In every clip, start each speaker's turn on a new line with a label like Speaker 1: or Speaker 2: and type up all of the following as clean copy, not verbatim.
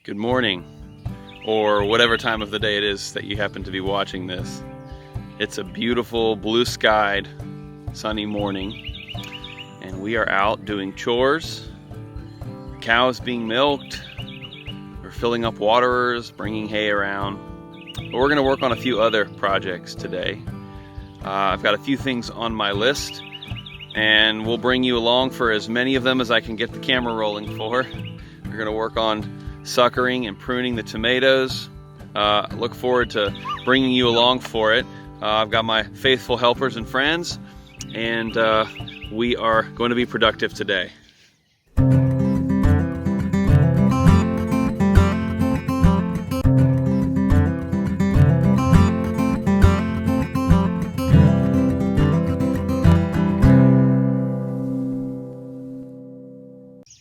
Speaker 1: Good morning, or whatever time of the day it is that you happen to be watching this. It's a beautiful blue-skied sunny morning and we are out doing chores. The cow is being milked, we're filling up waterers, bringing hay around. But we're going to work on a few other projects today. I've got a few things on my list and we'll bring you along for as many of them as I can get the camera rolling for. We're going to work on suckering and pruning the tomatoes. Look forward to bringing you along for it. I've got my faithful helpers and friends, and we are going to be productive today.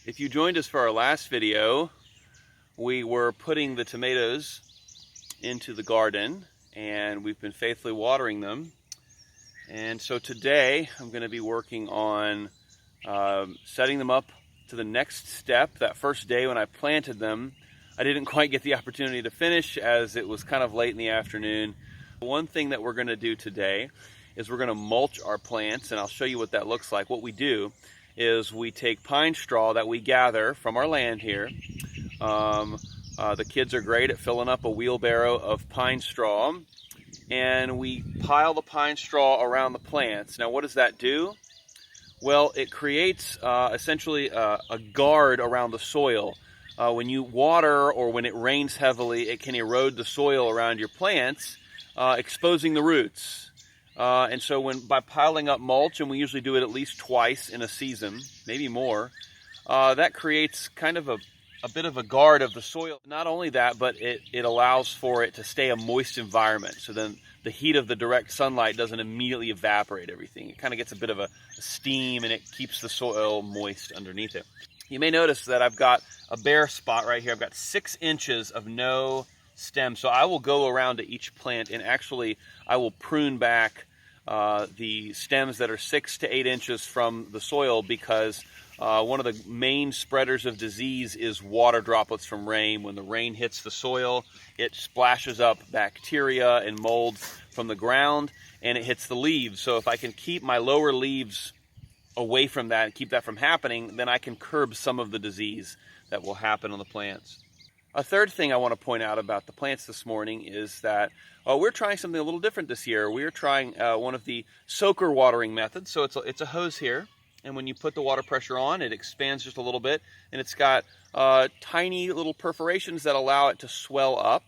Speaker 1: If you joined us for our last video, we were putting the tomatoes into the garden and we've been faithfully watering them. And so today I'm going to be working on setting them up to the next step. That first day when I planted them, I didn't quite get the opportunity to finish as it was kind of late in the afternoon. One thing that we're going to do today is we're going to mulch our plants, and I'll show you what that looks like. What we do is we take pine straw that we gather from our land here. The kids are great at filling up a wheelbarrow of pine straw, and we pile the pine straw around the plants. Now, what does that do? Well, it creates essentially a guard around the soil. When you water or when it rains heavily, it can erode the soil around your plants, exposing the roots. And so by piling up mulch, and we usually do it at least twice in a season, maybe more, that creates kind of a bit of a guard of the soil. Not only that, but it allows for it to stay a moist environment. So then the heat of the direct sunlight doesn't immediately evaporate everything. It kind of gets a bit of a steam and it keeps the soil moist underneath it. You may notice that I've got a bare spot right here. I've got 6 inches of no stem. So I will go around to each plant and actually I will prune back the stems that are 6 to 8 inches from the soil, because one of the main spreaders of disease is water droplets from rain. When the rain hits the soil, it splashes up bacteria and molds from the ground and it hits the leaves. So if I can keep my lower leaves away from that and keep that from happening, then I can curb some of the disease that will happen on the plants. A third thing I want to point out about the plants this morning is that we're trying something a little different this year. We're trying one of the soaker watering methods. So it's a hose here, and when you put the water pressure on, it expands just a little bit, and it's got tiny little perforations that allow it to swell up,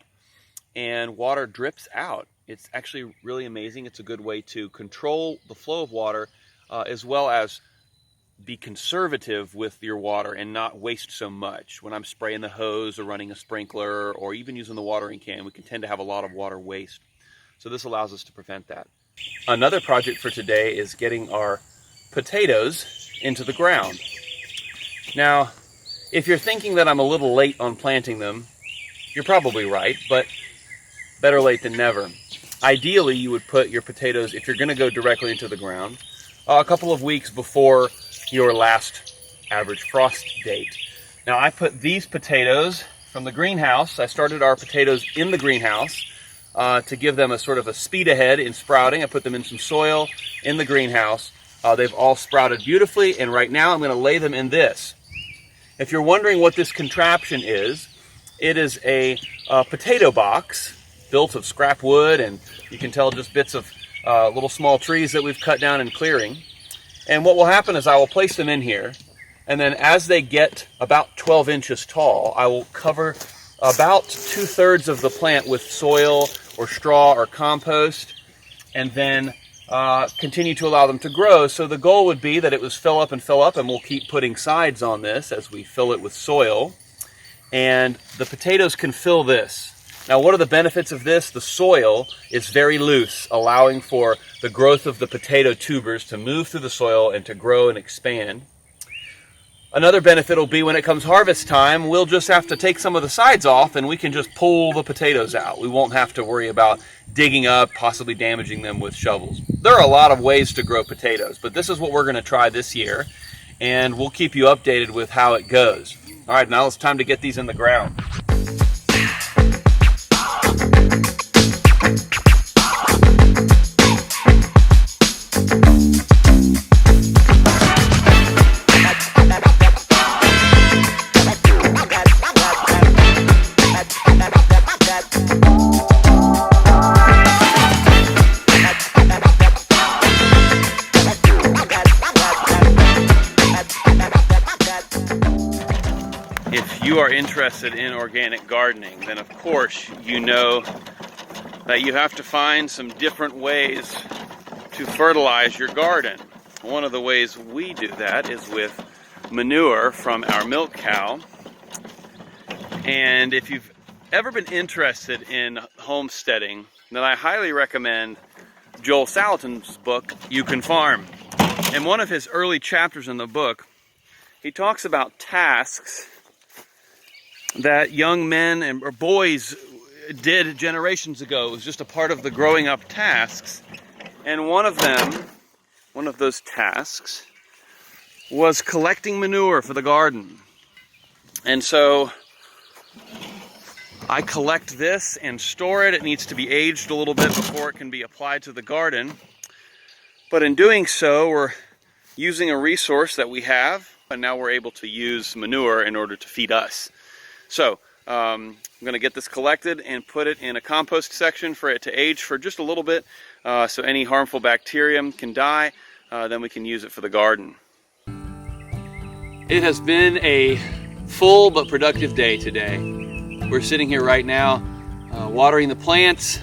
Speaker 1: and water drips out. It's actually really amazing. It's a good way to control the flow of water as well as be conservative with your water and not waste so much. When I'm spraying the hose or running a sprinkler or even using the watering can, we can tend to have a lot of water waste. So this allows us to prevent that. Another project for today is getting our potatoes into the ground. Now, if you're thinking that I'm a little late on planting them, you're probably right, but better late than never. Ideally, you would put your potatoes, if you're going to go directly into the ground, a couple of weeks before your last average frost date. Now, I put these potatoes from the greenhouse. I started our potatoes in the greenhouse to give them a sort of a speed ahead in sprouting. I put them in some soil in the greenhouse. They've all sprouted beautifully, and right now I'm going to lay them in this. If you're wondering what this contraption is, it is a potato box built of scrap wood, and you can tell just bits of little small trees that we've cut down in clearing. And what will happen is I will place them in here, and then as they get about 12 inches tall, I will cover about 2/3 of the plant with soil or straw or compost, and then continue to allow them to grow. So the goal would be that it was fill up, and we'll keep putting sides on this as we fill it with soil, and the potatoes can fill this. Now, what are the benefits of this? The soil is very loose, allowing for the growth of the potato tubers to move through the soil and to grow and expand. Another benefit will be when it comes harvest time, we'll just have to take some of the sides off and we can just pull the potatoes out. We won't have to worry about digging up, possibly damaging them with shovels. There are a lot of ways to grow potatoes, but this is what we're going to try this year, and we'll keep you updated with how it goes. All right, now it's time to get these in the ground. are interested in organic gardening, then of course you know that you have to find some different ways to fertilize your garden. One of the ways we do that is with manure from our milk cow. And if you've ever been interested in homesteading, then I highly recommend Joel Salatin's book, You Can Farm. In one of his early chapters in the book, he talks about tasks that young men or boys did generations ago. It was just a part of the growing up tasks. And one of those tasks was collecting manure for the garden. And so I collect this and store it. It needs to be aged a little bit before it can be applied to the garden. But in doing so, we're using a resource that we have, and now we're able to use manure in order to feed us. So I'm going to get this collected and put it in a compost section for it to age for just a little bit, so any harmful bacteria can die. Then we can use it for the garden. It has been a full but productive day today. We're sitting here right now watering the plants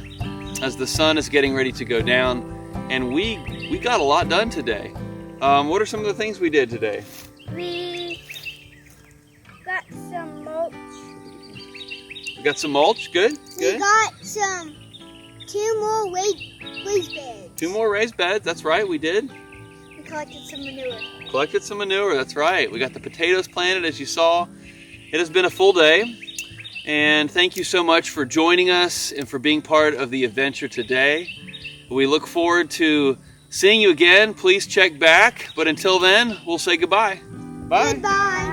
Speaker 1: as the sun is getting ready to go down, and we got a lot done today. What are some of the things we did today?
Speaker 2: We got some mulch.
Speaker 1: You got some mulch? Good.
Speaker 2: We got two more raised beds.
Speaker 1: 2 more raised beds, that's right, we did.
Speaker 2: We collected some manure.
Speaker 1: Collected some manure, that's right. We got the potatoes planted, as you saw. It has been a full day. And thank you so much for joining us and for being part of the adventure today. We look forward to seeing you again. Please check back. But until then, we'll say goodbye. Bye.
Speaker 2: Goodbye.